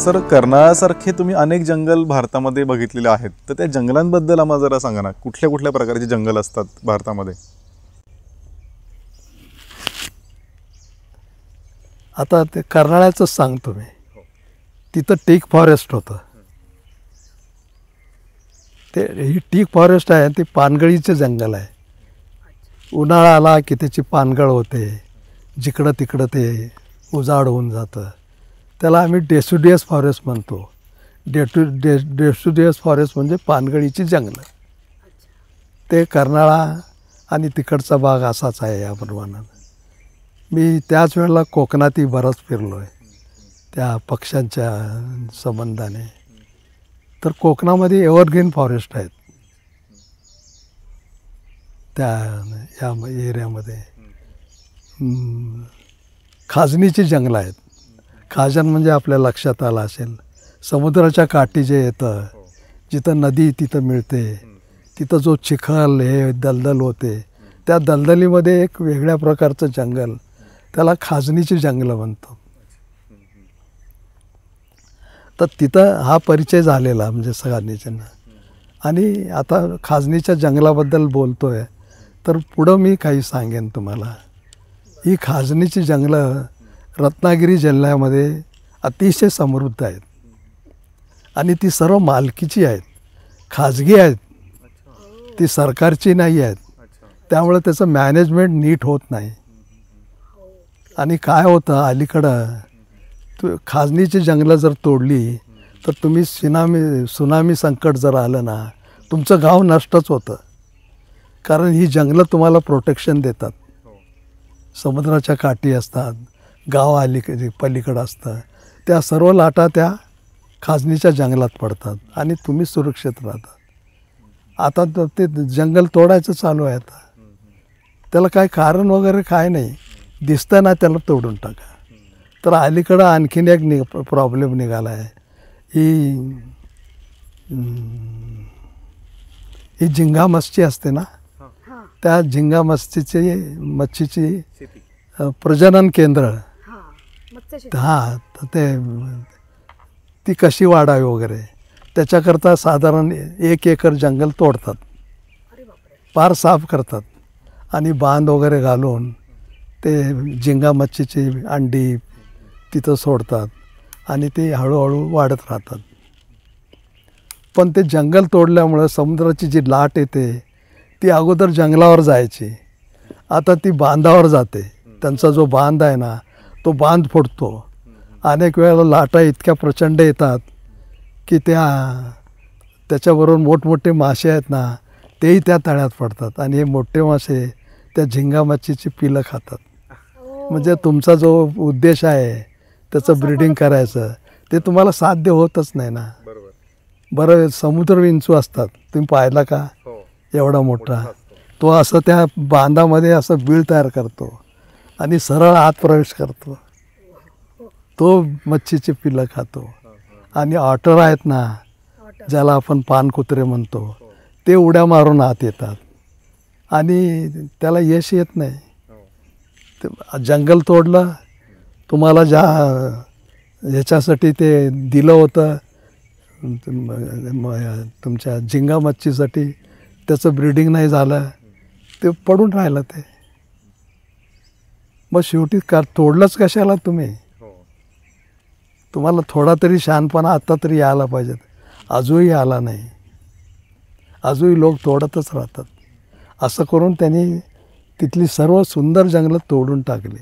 Sir, कर्नाळासारखे तुम्ही अनेक जंगल भारतामध्ये बघितलेले आहेत, तर त्या जंगलांबद्दल आम्हाला जरा सांगा ना, कुठल्या कुठल्या प्रकारचे जंगल असतात भारतामध्ये? आता ते कर्नाळ्याचंच सांगतो मी. तिथं टीक फॉरेस्ट होतं. ते ही टीक फॉरेस्ट आहे, ते पानगळीचं जंगल आहे. उन्हाळा आला की त्याची पानगळ होते, जिकडं तिकडं ते उजाड होऊन जातं. त्याला आम्ही डेसिडियस फॉरेस्ट म्हणतो. डेसिडियस फॉरेस्ट म्हणजे पानगळीची जंगलं. ते कर्नाळा आणि तिकडचा भाग असाच आहे या प्रमाणानं. मी त्याच वेळेला कोकणातही बराच फिरलो आहे त्या पक्ष्यांच्या संबंधाने. तर कोकणामध्ये एव्हरग्रीन फॉरेस्ट आहेत त्या या एरियामध्ये. खाजणीची जंगलं आहेत. खाजण म्हणजे आपल्या लक्षात आलं असेल, समुद्राच्या काठी जे येतं, जिथं नदी तिथं मिळते, तिथं जो चिखल हे दलदल होते, त्या दलदलीमध्ये एक वेगळ्या प्रकारचं जंगल, त्याला खाजणीची जंगलं म्हणतो. तर तिथं हा परिचय झालेला म्हणजे सगळ्यांना. आणि आता खाजणीच्या जंगलाबद्दल बोलतो आहे, तर पुढं मी काही सांगेन तुम्हाला. ही खाजणीची जंगलं रत्नागिरी जिल्ह्यामध्ये अतिशय समृद्ध आहेत आणि ती सर्व मालकीची आहेत, खाजगी आहेत, ती सरकारची नाही आहेत. त्यामुळे त्याचं मॅनेजमेंट नीट होत नाही. आणि काय होतं, अलीकडं खाजणीची जंगलं जर तोडली तर तुम्ही सुनामी संकट जर आलं ना, तुमचं गाव नष्टच होतं. कारण ही जंगलं तुम्हाला प्रोटेक्शन देतात. समुद्राच्या काठी असतात, गाव पलीकडं असतं, त्या सर्व लाटा त्या खाजणीच्या जंगलात पडतात आणि तुम्ही सुरक्षित राहतात. आता ते जंगल तोडायचं चालू आहे. आता त्याला काय कारण वगैरे काय नाही, दिसतं ना त्याला तोडून टाका. तर अलीकडं आणखीन एक प्रॉब्लेम निघाला आहे. ही झिंगा मच्छी असते ना, त्या झिंगा मच्छीची प्रजनन केंद्र, हां, तर ती कशी वाढावी वगैरे त्याच्याकरता साधारण 1 एकर जंगल तोडतात, पार साफ करतात आणि बांध वगैरे घालून ते झिंगा मच्छीची अंडी तिथं सोडतात आणि ते हळूहळू वाढत राहतात. पण ते जंगल तोडल्यामुळं समुद्राची जी लाट येते ती अगोदर जंगलावर जायची, आता ती बांधावर जाते. त्यांचा जो बांध आहे ना, तो बांध फुटतो. अनेक वेळेला लाटा इतक्या प्रचंड येतात की त्याच्याबरोबर मोठमोठे मासे आहेत ना, तेही त्या तळ्यात पडतात आणि हे मोठे मासे त्या झिंगा मच्छीची पिलं खातात. म्हणजे तुमचा जो उद्देश आहे त्याचं ब्रीडिंग करायचं, ते तुम्हाला साध्य होतच नाही ना. बरं, समुद्र विंचू असतात, तुम्ही पाहिला का? एवढा मोठा तो असं त्या बांधामध्ये असं बीळ तयार करतो आणि सरळ आत प्रवेश करतो. तो मच्छीची पिलं खातो. आणि ऑटर आहेत ना, ज्याला आपण पानकुत्रे म्हणतो, ते उड्या मारून आत येतात आणि त्याला यश येत नाही. जंगल तोडलं, तुम्हाला ह्याच्यासाठी ते दिलं होतं तुमच्या झिंगा मच्छीसाठी, त्याचं ब्रीडिंग नाही झालं, ते पडून राहिलं. ते मग शेवटी तोडलंच कशाला तुम्ही? तुम्हाला थोडा तरी शहाणपणा आत्ता तरी यायला पाहिजेत. अजूनही आला नाही. अजूनही लोक तोडतच राहतात. असं करून त्यांनी तिथली सर्व सुंदर जंगलं तोडून टाकली.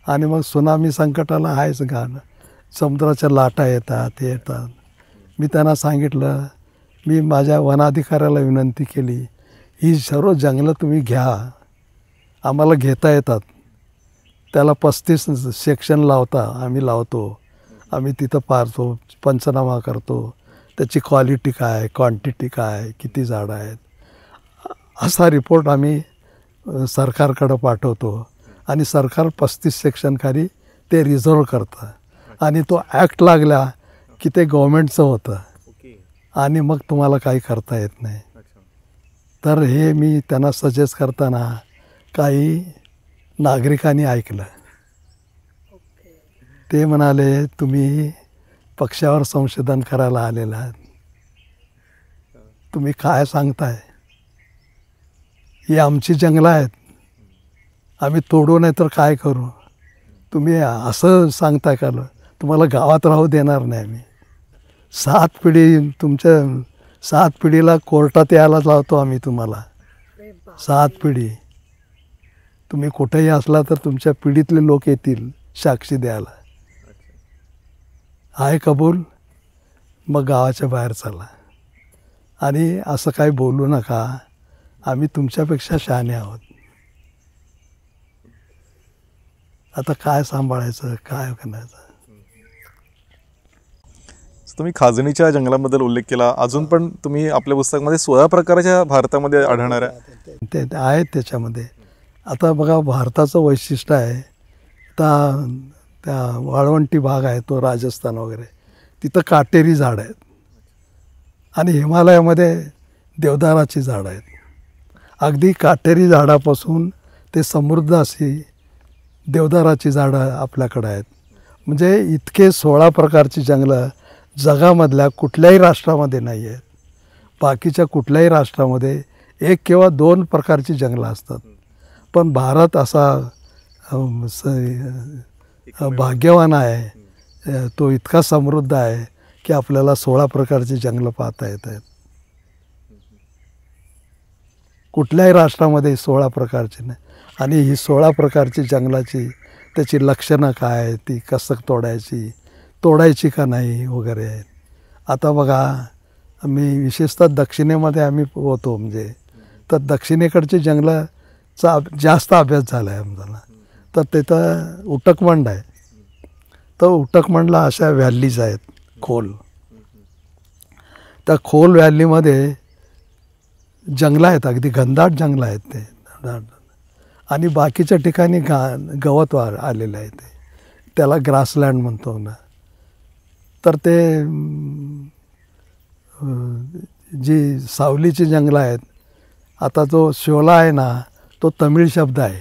आणि मग सुनामी संकटाला आहेच गाणं, समुद्राच्या लाटा येतात, हे येतात. मी त्यांना सांगितलं, मी माझ्या वनाधिकाऱ्याला विनंती केली, ही सर्व जंगलं तुम्ही घ्या, आम्हाला घेता येतात. त्याला 35 सेक्शन आम्ही लावतो, आम्ही तिथं पाहतो, पंचनामा करतो, त्याची क्वालिटी काय, क्वांटिटी काय, किती झाडं आहेत, असा रिपोर्ट आम्ही सरकारकडं पाठवतो आणि सरकार 35 सेक्शनखाली ते रिझर्व करतं आणि तो ॲक्ट लागला की ते गव्हर्मेंटचं होतं आणि मग तुम्हाला काही करता येत नाही. तर हे मी त्यांना सजेस्ट करताना काही नागरिकांनी ऐकलं ते म्हणाले तुम्ही पक्ष्यावर संशोधन करायला आलेला आहात, तुम्ही काय सांगताय, ही आमची जंगलं आहेत, आम्ही तोडू नाही तर काय करू, तुम्ही असं सांगताय का, तुम्हाला गावात राहू देणार नाही आम्ही, 7 पिढी तुमच्या 7 पिढीला कोर्टात यायला लावतो आम्ही तुम्हाला, 7 पिढी तुम्ही कुठेही असला तर तुमच्या पिढीतले लोक येतील साक्षी द्यायला, आहे कबूल, मग गावाच्या बाहेर चला आणि असं काही बोलू नका, आम्ही तुमच्यापेक्षा शहाणे आहोत. आता काय सांभाळायचं, काय करायचं. तुम्ही खाजणीच्या जंगलाबद्दल उल्लेख केला, अजून पण तुम्ही आपल्या पुस्तकामध्ये 16 प्रकारच्या भारतामध्ये आढळणाऱ्या ते आहेत त्याच्यामध्ये. आता बघा भारताचं वैशिष्ट्य आहे, त्या वाळवंटी भाग आहे तो राजस्थान वगैरे, तिथं काटेरी झाड आहेत आणि हिमालयामध्ये देवदाराची झाडं आहेत. अगदी काटेरी झाडापासून ते समृद्ध अशी देवदाराची झाडं आपल्याकडं आहेत. म्हणजे इतके 16 प्रकारची जंगलं जगामधल्या कुठल्याही राष्ट्रामध्ये नाही आहेत. बाकीच्या कुठल्याही राष्ट्रामध्ये 1 किंवा 2 प्रकारची जंगलं असतात, पण भारत असा भाग्यवान आहे, तो इतका समृद्ध आहे की आपल्याला 16 प्रकारची जंगलं पाहता येत आहेत. कुठल्याही राष्ट्रामध्ये 16 प्रकारची नाही. आणि ही 16 प्रकारची जंगलाची त्याची लक्षणं काय, ती कसं तोडायची का नाही वगैरे आहेत. आता बघा, आम्ही विशेषतः दक्षिणेमध्ये आम्ही होतो, म्हणजे तर दक्षिणेकडची जंगलाचा जास्त अभ्यास झाला आहे आम्हाला. तर तिथं उटकमंड आहे, तर उटकमंडला अशा व्हॅलीज आहेत खोल, त्या खोल व्हॅलीमध्ये जंगलं आहेत, अगदी घनदाट जंगलं आहेत ते, आणि बाकीच्या ठिकाणी गवत आलेलं आहे, ते त्याला ग्रासलँड म्हणतो ना. तर ते जी सावलीची जंगलं आहेत, आता जो शोला आहे ना, तो तमिळ शब्द आहे.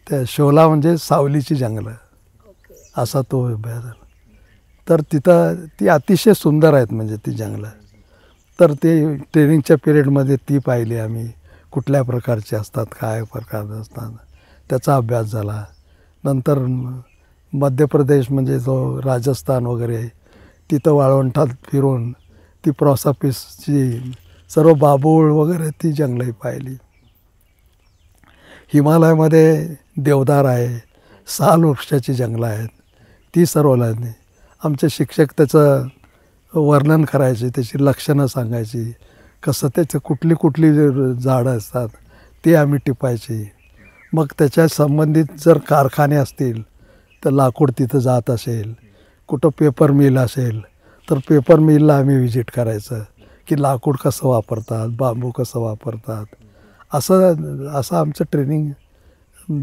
त्या शोला म्हणजे सावलीची जंगलं असा तो अभ्यास झाला. तर तिथं ती अतिशय सुंदर आहेत, म्हणजे ती जंगलं. तर ते ट्रेनिंगच्या पिरियडमध्ये ती पाहिली आम्ही, कुठल्या प्रकारचे असतात, काय प्रकार असतात, त्याचा अभ्यास झाला. नंतर मध्य प्रदेश म्हणजे जो राजस्थान वगैरे, तिथं वाळवंटात फिरून ती प्रॉसॉपिसची सर्व बाबूळ वगैरे ती जंगलंही पाहिली. हिमालयामध्ये देवदार आहे, साल वृक्षाची जंगलं आहेत, ती सर्व लागली. आमचे शिक्षक त्याचं वर्णन करायचे, त्याची लक्षणं सांगायची, कसं त्याचं कुठली झाडं असतात ते आम्ही टिपायची. मग त्याच्या संबंधित जर कारखाने असतील तर लाकूड तिथं जात असेल, कुठं पेपर मिल असेल तर पेपर मिलला आम्ही व्हिजिट करायचं, की लाकूड कसं वापरतात, बांबू कसं वापरतात. असं आमचं ट्रेनिंग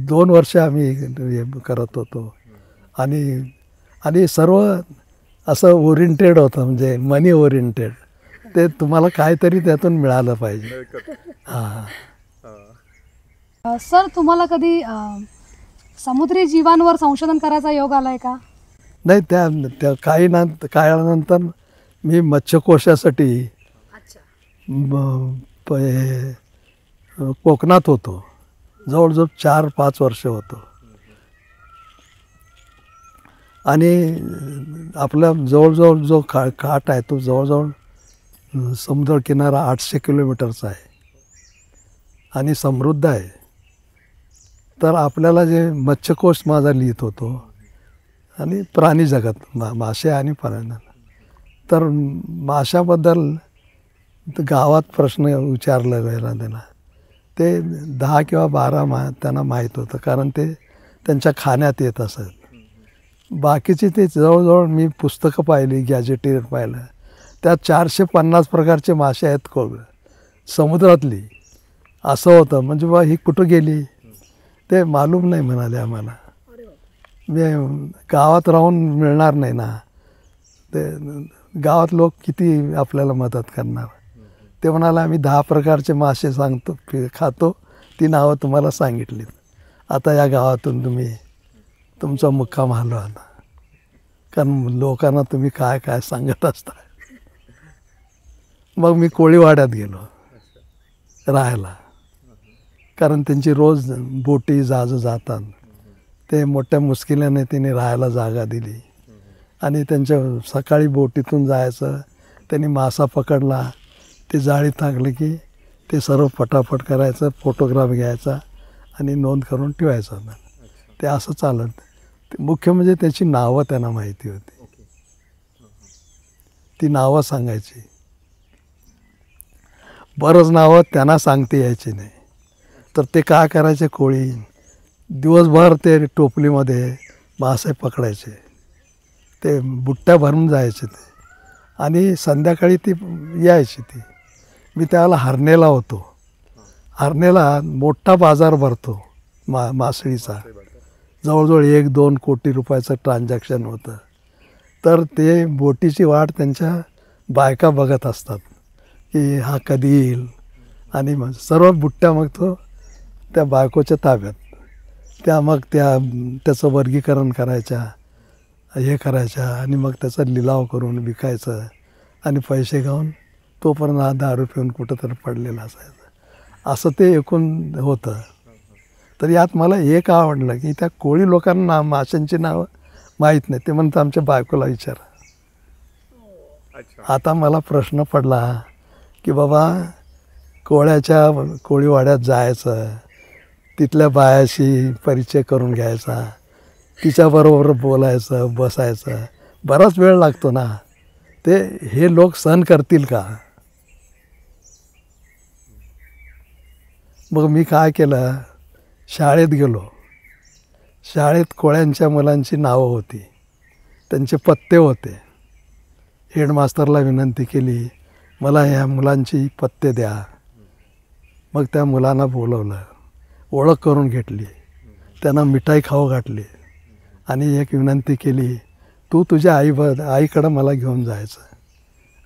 2 वर्ष आम्ही करत होतो. आणि सर्व असं ओरिएंटेड होतं, म्हणजे मनी ओरिएंटेड. ते तुम्हाला काहीतरी त्यातून मिळालं पाहिजे. हां. सर, तुम्हाला कधी समुद्री जीवांवर संशोधन करायचा योग आलाय का? नाही, त्या काळानंतर मी मत्स्यकोशासाठी कोकणात होतो, जवळजवळ 4-5 वर्ष होतो. आणि आपला जवळजवळ जो काठ आहे तो जवळजवळ समुद्रकिनारा 800 किलोमीटरचा आहे आणि समृद्ध आहे. तर आपल्याला जे मत्स्यकोश माझा लिहित होतो आणि प्राणी जगत, मासे आणि प्राणी, तर माशाबद्दल गावात प्रश्न विचारला गेला त्याला. ते 10 किंवा 12 त्यांना माहीत होतं, कारण ते त्यांच्या खाण्यात येत असत. बाकीचे ते जवळजवळ मी पुस्तकं पाहिली, गॅजेटियर पाहिलं, त्यात 450 प्रकारचे मासे आहेत समुद्रातली. असं होतं, म्हणजे बा ही कुठं गेली ते मालूम नाही म्हणाले आम्हाला. गावात राहून मिळणार नाही ना, ते गावात लोक किती आपल्याला मदत करणार. ते म्हणाले आम्ही 10 प्रकारचे मासे खातो, ती नावं तुम्हाला सांगितलीत, आता या गावातून तुम्ही तुमचा मुक्काम हलवा आता, कारण लोकांना तुम्ही काय काय सांगत असता. मग मी कोळीवाड्यात गेलो राहायला, कारण त्यांची रोज बोटी जहाजं जातात. ते मोठ्या मुश्किलाने तिने राहायला जागा दिली आणि त्यांच्या सकाळी बोटीतून जायचं, त्यांनी मासा पकडला, ते जाळी टाकली की ते सर्व पटापट करायचं, फोटोग्राफ घ्यायचा आणि नोंद करून ठेवायचं. ते असं चालत. ते मुख्य म्हणजे त्याची नावं त्यांना माहिती होती, ती नावं सांगायची. बरंच नावं त्यांना सांगते यायची नाही. तर ते काय करायचे, कोळी दिवसभर ते टोपलीमध्ये मासे पकडायचे, ते बुट्ट्या भरून जायचे ते, आणि संध्याकाळी ती यायची. ती मी त्यावेळेला हर्नेला होतो. हर्नेला मोठा बाजार भरतो मासळीचा, जवळजवळ 1-2 कोटी रुपयाचं ट्रान्झॅक्शन होतं. तर ते बोटीची वाट त्यांच्या बायका बघत असतात की हा कधी येईल, आणि मग सर्व बुट्ट्या मग तो त्या बायकोच्या ताब्यात. त्या मग त्याचं वर्गीकरण करायच्या, हे करायच्या, आणि मग त्याचा लिलाव करून विकायचं आणि पैसे घेऊन तोपर्यंत हा दारू पिऊन कुठंतरी पडलेला असायचं. असं ते एकूण होतं. तर यात मला एक आवडलं की त्या कोळी लोकांना माशांची नावं माहीत नाही. ते म्हणतात आमच्या बायकोला विचारा. आता मला प्रश्न पडला की बाबा कोळीवाड्यात जायचं, तिथल्या बायाशी परिचय करून घ्यायचा, तिच्याबरोबर बोलायचं, बसायचं, बराच वेळ लागतो ना. ते हे लोक सहन करतील का? मग मी काय केलं, शाळेत गेलो. शाळेत कोळ्यांच्या मुलांची नावं होती, त्यांचे पत्ते होते. हेडमास्टरला विनंती केली, मला ह्या मुलांची पत्ते द्या. मग त्या मुलांना बोलवलं, ओळख करून घेतली, त्यांना मिठाई खाऊ घातली, आणि एक विनंती केली, तू तुझ्या आईकडं मला घेऊन जायचं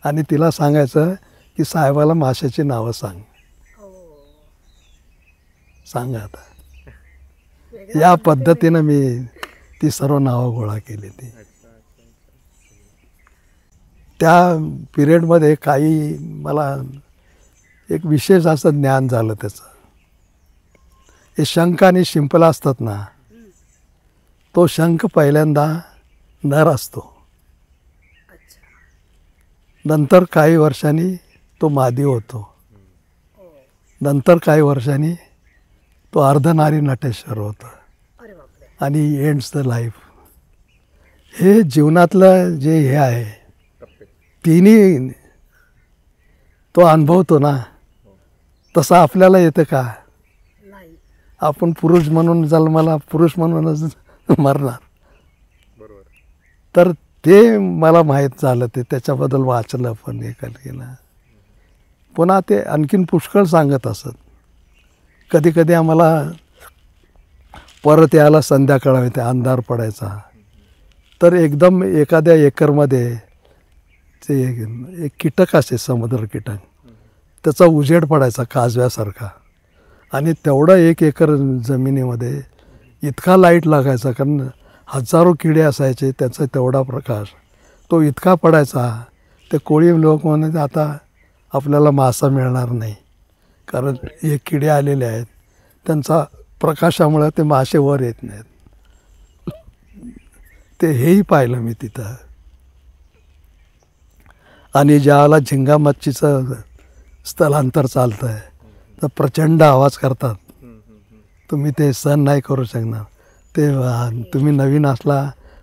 आणि तिला सांगायचं की साहेबाला माशाची नावं सांगा. आता या पद्धतीनं मी ती सर्व नावं गोळा केली. ती त्या पिरियडमध्ये काही मला एक विशेष असं ज्ञान झालं त्याचं. हे शंख आणि शिंपला असतात ना, तो शंख पहिल्यांदा नर असतो, नंतर काही वर्षांनी तो मादी होतो, नंतर काही वर्षांनी तो अर्धनारी नटेश्वर होतो, आणि एंड्स द लाईफ. हे जीवनातलं जे हे आहे तिन्ही तो अनुभवतो ना. तसं आपल्याला येतं का? आपण पुरुष म्हणून जन्माला, पुरुष म्हणूनच मरणार. तर ते मला माहीत झालं. ते त्याच्याबद्दल वाचलं पण, हे केलं. पुन्हा ते आणखीन पुष्कळ सांगत असत. कधी कधी आम्हाला परत यायला संध्याकाळ होते, अंधार पडायचा. तर एकदम एखाद्या एकरमध्ये ते एक कीटक असे, समुद्र कीटक, त्याचा उजेड पडायचा काजव्यासारखा, आणि तेवढा 1 एकर जमिनीमध्ये इतका लाईट लागायचा, कारण हजारो किडे असायचे, त्याचा तेवढा प्रकाश तो इतका पडायचा. ते कोळी लोक म्हणत, आता आपल्याला मासा मिळणार नाही, कारण हे किडे आलेले आहेत, त्यांचा प्रकाशामुळे ते मासे वर येत नाहीत. ते हेही पाहिलं मी तिथं. आणि ज्यावेळेला झिंगा मच्छीचं स्थलांतर चालतं आहे, तर प्रचंड आवाज करतात. तुम्ही ते सहन नाही करू शकणार. ते तुम्ही नवीन असला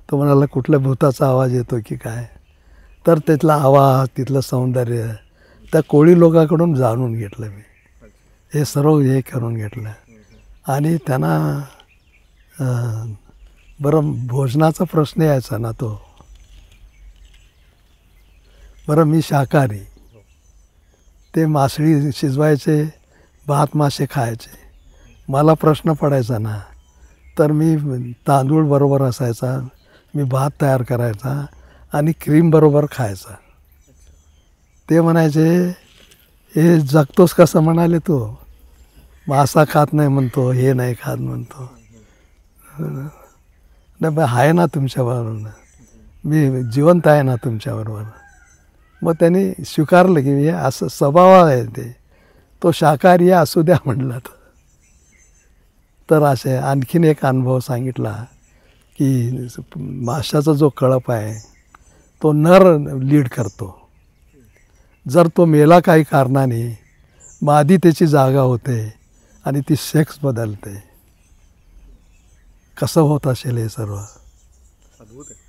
तर म्हणाला कुठल्या भूताचा आवाज येतो की काय. तर तिथला आवाज, तिथलं सौंदर्य त्या कोळी लोकांकडून जाणून घेतलं मी. हे सर्व हे करून घेतलं. आणि त्यांना बरं भोजनाचा प्रश्न यायचा ना तो. बरं मी शाकाहारी, ते मासळी शिजवायचे, भात मासे खायचे. मला प्रश्न पडायचा ना, तर मी तांदूळ बरोबर असायचा, मी भात तयार करायचा आणि क्रीम बरोबर खायचा. ते म्हणायचे, हे जगतोस कसं म्हणाले तू, मासा खात नाही म्हणतो, हे नाही खात म्हणतो. नाही मग आहे ना तुमच्याबरोबर, मी जिवंत आहे ना तुमच्याबरोबर. मग त्यांनी स्वीकारलं की हे असं स्वभाव आहे ते, तो शाकाहारी असू द्या म्हणलं. तर असे आणखीन एक अनुभव सांगितला की माशाचा जो कळप आहे तो नर लीड करतो. जर तो मेला काही कारणाने मग आधी त्याची जागा होते आणि ती सेक्स बदलते. कसं होत असेल हे सर्व, अद्भुत आहे.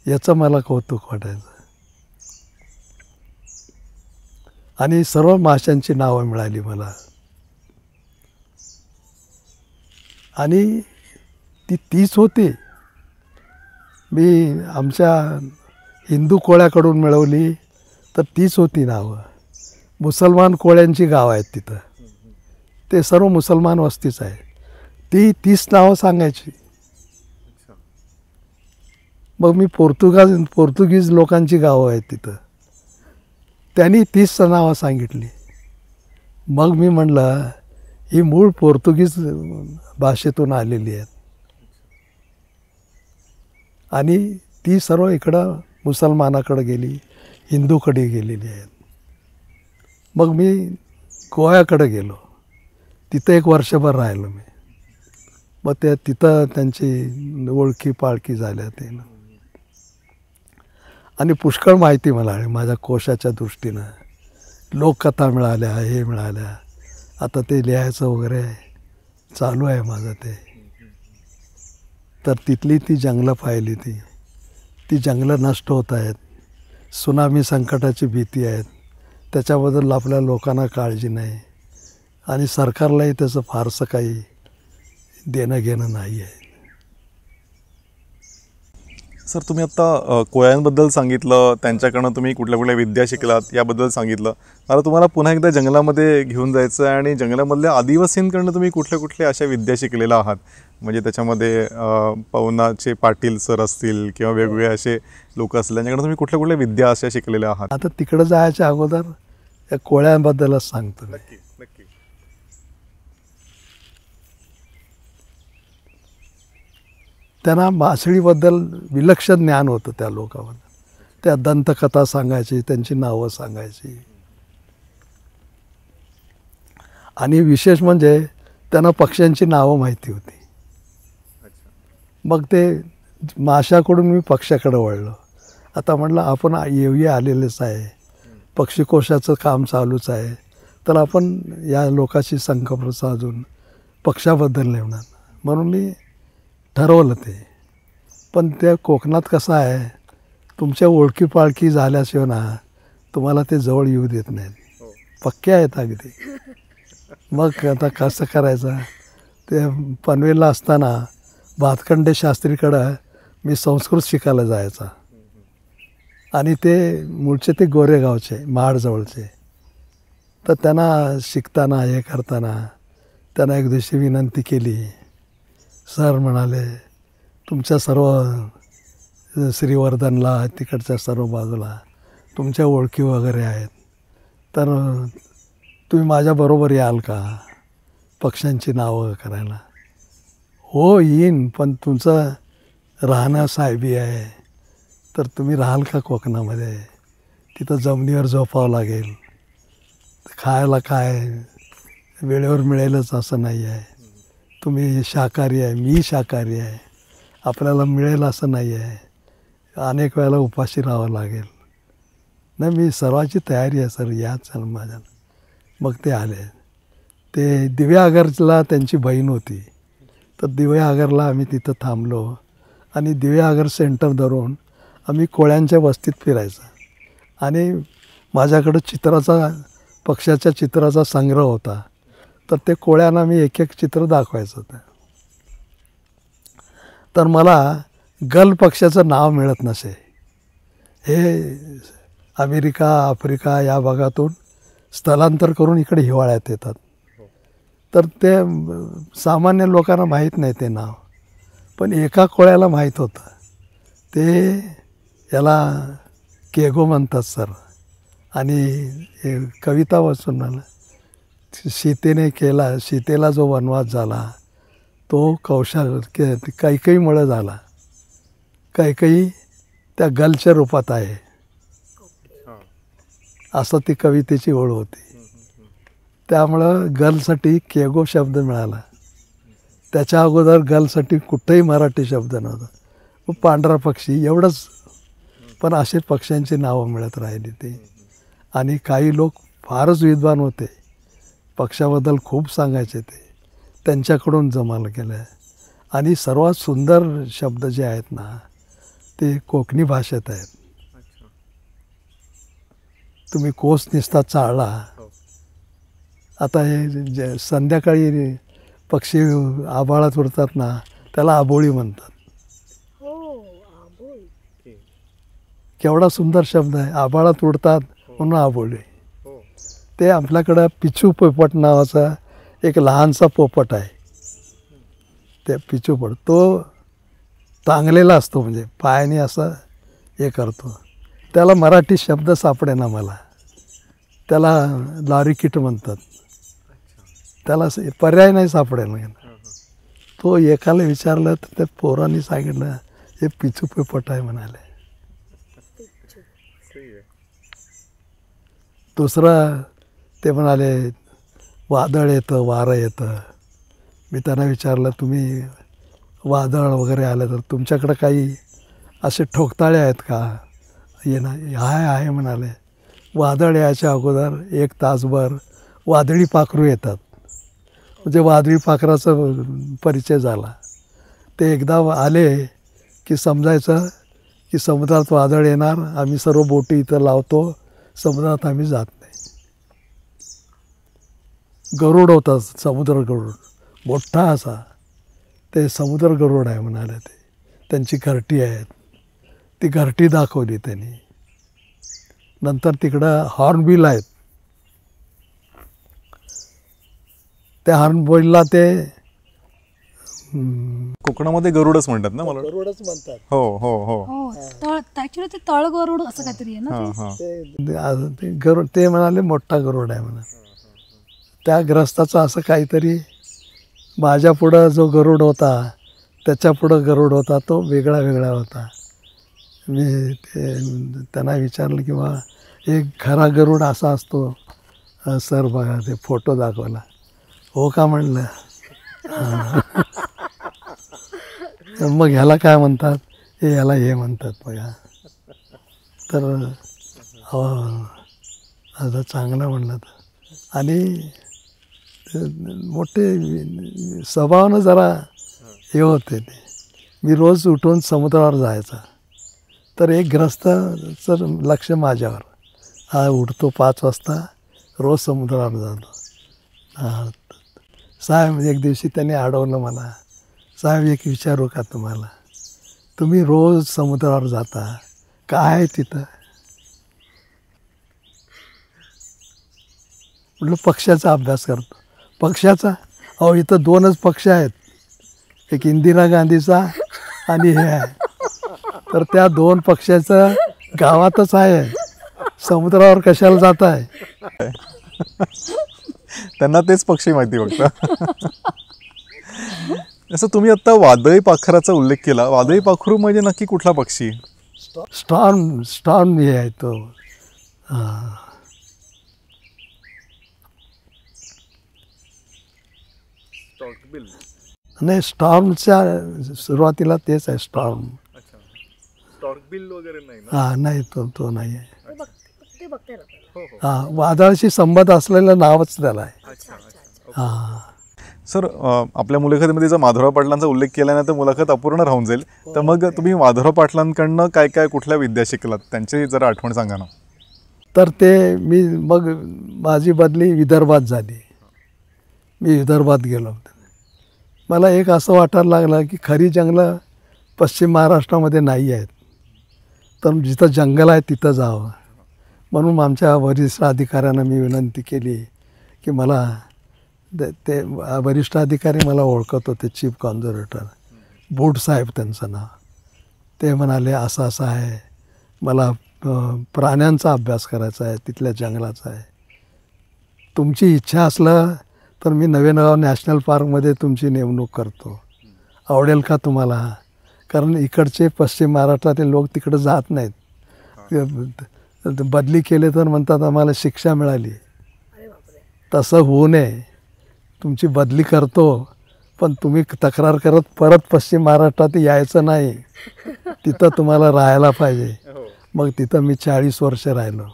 याचं मला कौतुक वाटायचं. आणि सर्व माशांची नावं मिळाली मला. आणि ती तीच होती. मी आमच्या हिंदू कोळ्याकडून मिळवली तर तीच होती नावं. मुसलमान कोळ्यांची गाव आहेत तिथं, ते सर्व मुसलमान वस्तीच आहे. ती 30 नावं सांगायची. मग मी पोर्तुगीज लोकांची गावं आहेत तिथं, त्यांनी 30 नावं सांगितली. मग मी म्हणलं ही मूळ पोर्तुगीज भाषेतून आलेली आहेत आणि ती सर्व इकडं मुसलमानाकडे गेली, हिंदूकडे गेलेली आहेत. मग मी गोव्याकडे गेलो, तिथं 1 वर्षभर राहिलो मी. मग तिथं त्यांची ओळखी पाळखी झाल्या ते, आणि पुष्कळ माहिती मला माझ्या कोशाच्या दृष्टीनं. लोककथा मिळाल्या, हे मिळाल्या. आता ते लिहायचं वगैरे चालू आहे माझं ते. तर तिथली ती जंगलं पाहिली, ती जंगलं नष्ट होत आहेत. सुनामी संकटाची भीती आहेत, त्याच्याबद्दल आपल्या लोकांना काळजी नाही आणि सरकारलाही त्याचं फारसं काही देणं घेणं नाही आहे. सर, तुम्ही आत्ता कोळ्यांबद्दल सांगितलं, त्यांच्याकडनं तुम्ही कुठल्या कुठल्या विद्या शिकलात याबद्दल सांगितलं. मला तुम्हाला पुन्हा एकदा जंगलामध्ये घेऊन जायचं आहे आणि जंगलामधल्या आदिवासींकडनं तुम्ही कुठल्या कुठल्या अशा विद्या शिकलेल्या आहात. म्हणजे त्याच्यामध्ये पवनाचे पाटील सर असतील किंवा वेगवेगळे असे लोक असतील, त्यांच्याकडनं तुम्ही कुठल्या कुठल्या विद्या अशा शिकलेल्या आहात. आता तिकडं जायच्या अगोदर या कोळ्यांबद्दलच सांगतो मी. नक्की नक्की. त्यांना मासळीबद्दल विलक्षण ज्ञान होतं त्या लोकांना. त्या दंतकथा सांगायची, त्यांची नावं सांगायची. आणि विशेष म्हणजे त्यांना पक्ष्यांची नावं माहिती होती. मग ते माशाकडून मी पक्ष्याकडे वळलो. आता म्हटलं आपण येऊया आलेलेच आहे, पक्षीकोशाचं काम चालूच आहे, तर आपण या लोकांशी संपर्क साधून पक्ष्याबद्दल लिहिणार. म्हणून मी ठरवलं ते. पण त्या कोकणात कसं आहे, तुमच्या ओळखी पाळखी झाल्याशिवाय ना तुम्हाला ते जवळ येऊ देत नाहीत, पक्के आहेत अगदी. मग आता कसं करायचं, ते पनवेलला असताना भातखंडे शास्त्रीकडं मी संस्कृत शिकायला जायचा. आणि ते मूळचे ते गोरेगावचे, महाडजवळचे. तर त्यांना शिकताना हे करताना त्यांना एक दिवशी विनंती केली. सर म्हणाले, तुमच्या सर्व श्रीवर्धनला तिकडच्या सर्व बाजूला तुमच्या ओळखी वगैरे आहेत, तर तुम्ही माझ्याबरोबर याल का पक्ष्यांची नावं करायला. हो येईन, पण तुमचं राहणं साहेबी आहे, तर तुम्ही राहाल का कोकणामध्ये. तिथं जमिनीवर झोपावं लागेल, खायला काय वेळेवर मिळेलच असं नाही आहे. तुम्ही शाकाहारी आहे, मी शाकाहारी आहे, आपल्याला मिळेल असं नाही आहे, अनेक वेळेला उपाशी राहावं लागेल. नाही मी सर्वाची तयारी आहे सर, या चल माझ्या. मग ते आले. ते दिव्यागरला त्यांची बहीण होती, तर दिव्यागरला आम्ही तिथं थांबलो आणि दिव्यागर सेंटर धरून आम्ही कोळ्यांच्या वस्तीत फिरायचं. आणि माझ्याकडं पक्ष्याच्या चित्राचा संग्रह होता, तर ते कोळ्यांना मी एक एक चित्र दाखवायचं होतं. तर मला गल पक्ष्याचं नाव मिळत नसे. हे अमेरिका, आफ्रिका या भागातून स्थलांतर करून इकडे हिवाळ्यात येतात, तर ते सामान्य लोकांना माहीत नाही ते नाव. पण एका कोळ्याला माहीत होतं. ते याला केगो म्हणतात सर. आणि हे कविता वाचून मला, सीतेला जो वनवास झाला तो कैकईमुळे झाला. कैकई त्या गलच्या रूपात आहे असं ती कवितेची ओळ होती. त्यामुळं गलसाठी केगो शब्द मिळाला. त्याच्या अगोदर गलसाठी कुठेही मराठी शब्द नव्हता. पांढरा पक्षी एवढंच. पण असे पक्ष्यांची नावं मिळत राहिली ते. आणि काही लोक फारच विद्वान होते, पक्षाबद्दल खूप सांगायचे ते, त्यांच्याकडून जमाल केलं. आणि सर्वात सुंदर शब्द जे आहेत ना ते कोकणी भाषेत आहेत. तुम्ही कोस निसता चाळला. आता हे संध्याकाळी पक्षी आभाळात उडतात ना त्याला आबोळी म्हणतात. केवढा सुंदर शब्द आहे. आभाळात उडतात म्हणून आबोळी. ते आपल्याकडं पिचू पोपट नावाचा एक लहानसा पोपट आहे. ते पिचू पोपट तो टांगलेला असतो, म्हणजे पायाने असं हे करतो. त्याला मराठी शब्द सापडेना मला. त्याला लॉरिकिट म्हणतात. त्याला पर्याय नाही सापडेल. तो एकाला विचारलं तर त्या पोरांनी सांगितलं हे पिचू पोपट आहे म्हणाले. दुसरं ते म्हणाले वादळ येतं, वारं येतं. मी त्यांना विचारलं तुम्ही वादळ वगैरे आलं तर तुमच्याकडं काही असे ठोकताळे आहेत का? ये ना आहे म्हणाले. वादळ यायच्या अगोदर 1 तासभर वादळी पाखरू येतात. म्हणजे वादळी पाखराचा परिचय झाला. ते एकदा आले की समजायचं की समुद्रात वादळ येणार. आम्ही सर्व बोटी इथं लावतो, समुद्रात आम्ही जात नाही. गरुड होता, समुद्र गरुड मोठा असा. ते समुद्र गरुड आहे म्हणाले. ते त्यांची घरटी आहेत. ती घरटी दाखवली त्यांनी. नंतर तिकडं हॉर्नबिल आहेत. त्या हॉर्नबिलला ते कोकणामध्ये गरुडच म्हणतात ना मला. गरुडच म्हणतात. हो हो हो. हो तळ ऍक्च्युली ते तळ गरुड असं काहीतरी आहे ना ते? ते गरुड ते म्हणाले मोठा गरुड आहे म्हणा. त्या ग्रस्ताचं असं काहीतरी माझ्या पुढं जो गरुड होता त्याच्या पुढं गरुड होता तो वेगळा होता. मी ते त्यांना विचारलं की बा एक खरा गरुड असा असतो सर बघा ते फोटो दाखवला. हो का म्हणलं. मग ह्याला काय म्हणतात हे ह्याला हे म्हणतात बघा. तर हो आता चांगलं म्हणलं. आणि मोठे स्वभावानं जरा हे होते ते. मी रोज उठून समुद्रावर जायचा. तर एक ग्रस्ताचं लक्ष माझ्यावर. हा उठतो 5 वाजता रोज समुद्रावर जातो. साहेब एक दिवशी त्याने अडवलं मला. साहेब एक विचारू का तुम्हाला, तुम्ही रोज समुद्रावर जाता काय आहे तिथं? म्हटलं पक्ष्याचा अभ्यास करतो. पक्ष्याचा? अहो इथं 2च पक्ष आहेत, एक इंदिरा गांधीचा आणि हे आहे. तर त्या 2 पक्ष्याचं गावातच आहे, समुद्रावर कशाला जात आहे? त्यांना तेच पक्षी माहिती फक्त. असं तुम्ही आता वादळी पाखराचा उल्लेख केला. वादळी पाखरू म्हणजे नक्की कुठला पक्षी? स्टॉर्म हे आहे तो. नाही स्टॉर्मच्या सुरुवातीला तेच आहे स्टॉर्म. नाही तो नाही आहे. वादळाशी संबंध असलेलं नावच त्याला आहे. सर आपल्या मुलाखतीमध्ये जर माधवराव पाटलांचा उल्लेख केला नाही तर मुलाखत अपूर्ण राहून जाईल. तर मग तुम्ही माधवराव पाटलांकडनं काय कुठल्या विद्या शिकलात त्यांची जरा आठवण सांगा ना. तर ते मग माझी बदली विदर्भात झाली. मी विदर्भात गेलो. मला एक असं वाटायला लागलं की खरी जंगलं पश्चिम महाराष्ट्रामध्ये नाही आहेत. तर जिथं जंगल आहे तिथं जावं. म्हणून आमच्या वरिष्ठ अधिकाऱ्यांना मी विनंती केली की मला ते वरिष्ठ अधिकारी मला ओळखत होते, चीफ कॉन्झर्वेटर बूट साहेब त्यांचं नाव. ते म्हणाले असं असं आहे, मला प्राण्यांचा अभ्यास करायचा आहे, तिथल्या जंगलाचा आहे. तुमची इच्छा असलं तर मी नवेगाव नॅशनल पार्कमध्ये तुमची नेमणूक करतो, आवडेल का तुम्हाला? कारण इकडचे पश्चिम महाराष्ट्रातील लोक तिकडे जात नाहीत, बदली केले तर म्हणतात आम्हाला शिक्षा मिळाली. तसं होऊ नये, तुमची बदली करतो, पण तुम्ही तक्रार करत परत पश्चिम महाराष्ट्रात यायचं नाही, तिथं तुम्हाला राहायला पाहिजे. मग तिथं मी 40 वर्ष राहिलो,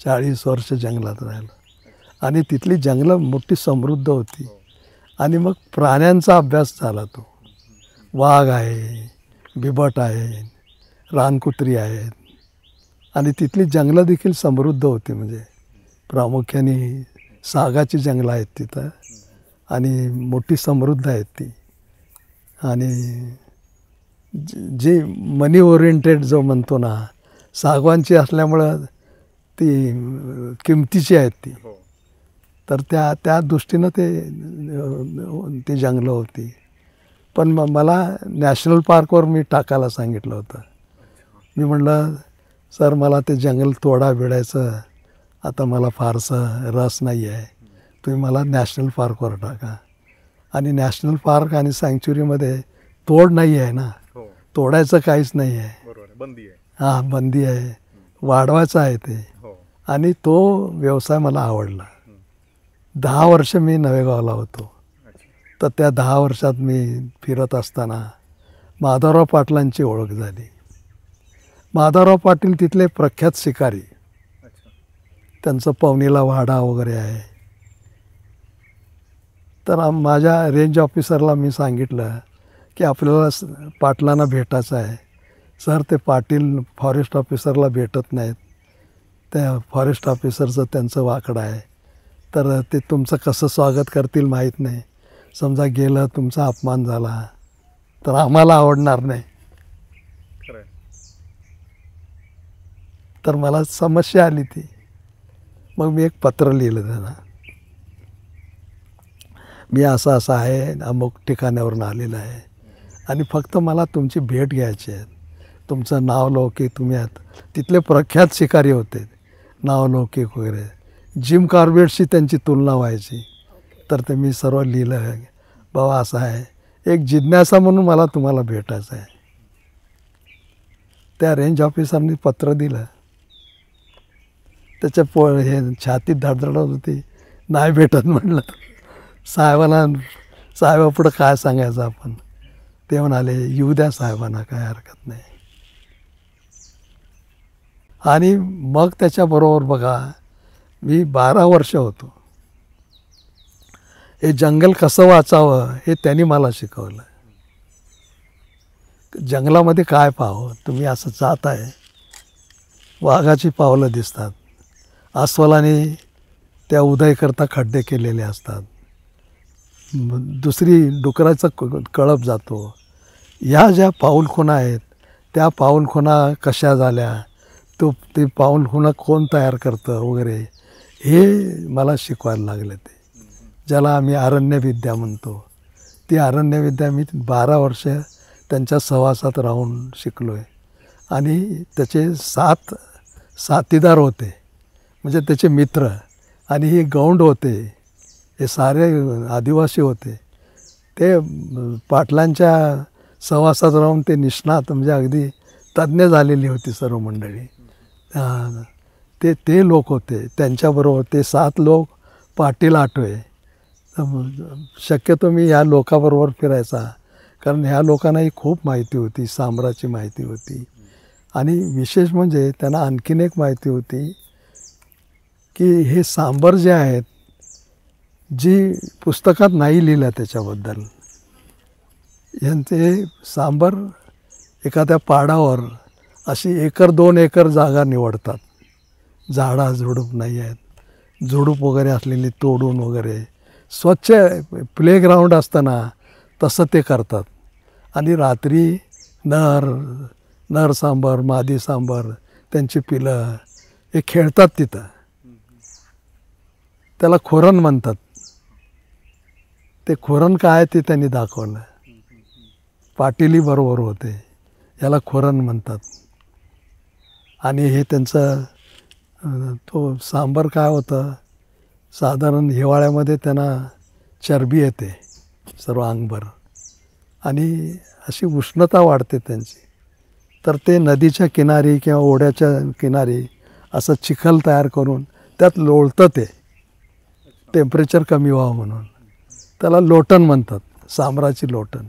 40 वर्ष जंगलात राहिलो. आणि तिथली जंगलं मोठी समृद्ध होती. आणि मग प्राण्यांचा अभ्यास झाला तो. वाघ आहे, बिबट आहे, रानकुत्री आहेत. आणि तिथली जंगलं देखील समृद्ध होती, म्हणजे प्रामुख्याने सागाची जंगलं आहेत तिथं आणि मोठी समृद्ध आहेत ती. आणि जी मनी ओरिएंटेड जो म्हणतो ना, सागवानची असल्यामुळं ती किमतीची आहेत ती. तर त्या दृष्टीनं ती जंगलं होती. पण मला नॅशनल पार्कवर मी टाकायला सांगितलं होतं. मी म्हटलं सर मला ते जंगल तोडा बिडायचं आता मला फारसं रस नाही आहे, तुम्ही मला नॅशनल पार्कवर टाका. आणि नॅशनल पार्क आणि सँक्च्युरीमध्ये तोड नाही आहे ना, तोडायचं काहीच नाही आहे, बंदी आहे. हां बंदी आहे, वाढवायचं आहे ते. आणि तो व्यवसाय मला आवडला. 10 वर्ष मी नवेगावला होतो. तर त्या 10 वर्षात मी फिरत असताना माधवराव पाटलांची ओळख झाली. माधवराव पाटील तिथले प्रख्यात शिकारी, त्यांचं पवनीला वाडा वगैरे आहे. तर माझ्या रेंज ऑफिसरला मी सांगितलं की आपल्याला पाटलांना भेटायचं आहे. सर ते पाटील फॉरेस्ट ऑफिसरला भेटत नाहीत, त्या फॉरेस्ट ऑफिसरचं त्यांचं वाकडं आहे, तर ते तुमचं कसं स्वागत करतील माहीत नाही, समजा गेलं तुमचा अपमान झाला तर आम्हाला आवडणार नाही. तर मला समस्या आली ती. मग मी एक पत्र लिहिलं त्यांना, मी असं असं आहे, अमुक ठिकाणावरून आलेलं आहे आणि फक्त मला तुमची भेट घ्यायची आहे. तुमचं नावलौकिक, तुम्ही आहात तिथले प्रख्यात शिकारी होते, नावलौकिक वगैरे. जिम कॉर्बेटशी त्यांची तुलना व्हायची. तर ते मी सर्व लिहिलं, बाबा असं आहे, एक जिज्ञासा म्हणून मला तुम्हाला भेटायचं आहे. त्या रेंज ऑफिसरनी पत्र दिलं. त्याच्या हे छातीत धडधडत होती, नाही भेटत म्हटलं. साहेबापुढं काय सांगायचं आपण. ते म्हणाले येऊ द्या साहेबांना, काय हरकत नाही. आणि मग त्याच्याबरोबर बघा मी 12 वर्ष होतो. हे जंगल कसं वाचावं हे त्यांनी मला शिकवलं. जंगलामध्ये काय पाहावं, तुम्ही असं जात आहे, वाघाची पावलं दिसतात, अस्वलाने त्या उदयकरता खड्डे केलेले असतात, दुसरी डुकराचा कळप जातो. ह्या ज्या पाऊलखुणा आहेत त्या पाऊलखुणा कशा झाल्या, ते पाऊलखुणा कोण तयार करतं वगैरे, हे मला शिकवायला लागले. ते ज्याला आम्ही अरण्यविद्या म्हणतो, ती अरण्यविद्या मी 12 वर्ष त्यांच्या सहवासात राहून शिकलो आहे. आणि त्याचे 7 साथीदार होते, म्हणजे त्याचे मित्र. आणि हे गौंड होते, हे सारे आदिवासी होते. ते पाटलांच्या सहवासात राहून ते निष्णात, म्हणजे अगदी तज्ज्ञ झालेली होती सर्व मंडळी. ते लोक होते. त्यांच्याबरोबर ते 7 लोक, पाटील 8वे. शक्यतो मी ह्या लोकांबरोबर फिरायचा, कारण ह्या लोकांनाही खूप माहिती होती, सांबराची माहिती होती. आणि विशेष म्हणजे त्यांना आणखीन एक माहिती होती की हे सांबर जे आहेत, जी पुस्तकात नाही लिहिलं त्याच्याबद्दल, यांचे सांबर एखाद्या पाडावर अशी 1-2 एकर जागा निवडतात. झाडा झुडूप नाही आहेत, झुडूप वगैरे असलेली तोडून वगैरे स्वच्छ प्लेग्राऊंड असताना तसं ते करतात. आणि रात्री नर सांबर, मादी सांबर, त्यांची पिलं हे खेळतात तिथं. त्याला खोरण म्हणतात. ते खोरण काय ते त्यांनी दाखवलं. पाटीली बरोबर होते, याला खोरण म्हणतात. आणि हे त्यांचं तो सांबर काय होतं, साधारण हिवाळ्यामध्ये त्यांना चरबी येते सर्व अंगभर आणि अशी उष्णता वाढते त्यांची. तर ते नदीच्या किनारी किंवा ओढ्याच्या किनारी असं चिखल तयार करून त्यात लोळतं ते टेम्परेचर कमी व्हावं म्हणून. त्याला लोटण म्हणतात, सांबराची लोटण.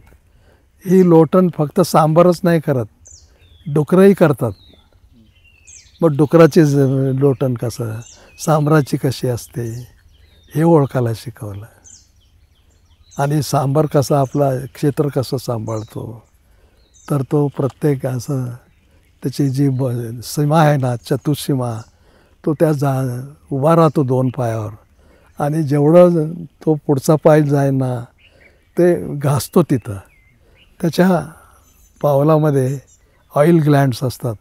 ही लोटण फक्त सांबरच नाही करत, डुकरंही करतात. मग डुकराची लोटण कसं, सांबराची कशी असते हे ओळखायला शिकवलं. आणि सांबार कसा आपला क्षेत्र कसं सांभाळतो, तर तो प्रत्येक असं त्याची जी सीमा आहे ना, चतुःसीमा, तो त्या उभा राहतो 2 पायावर आणि जेवढं तो पुढचा पाय जाईल ना ते घासतो तिथं. त्याच्या पावलामध्ये ऑइल ग्लँड्स असतात,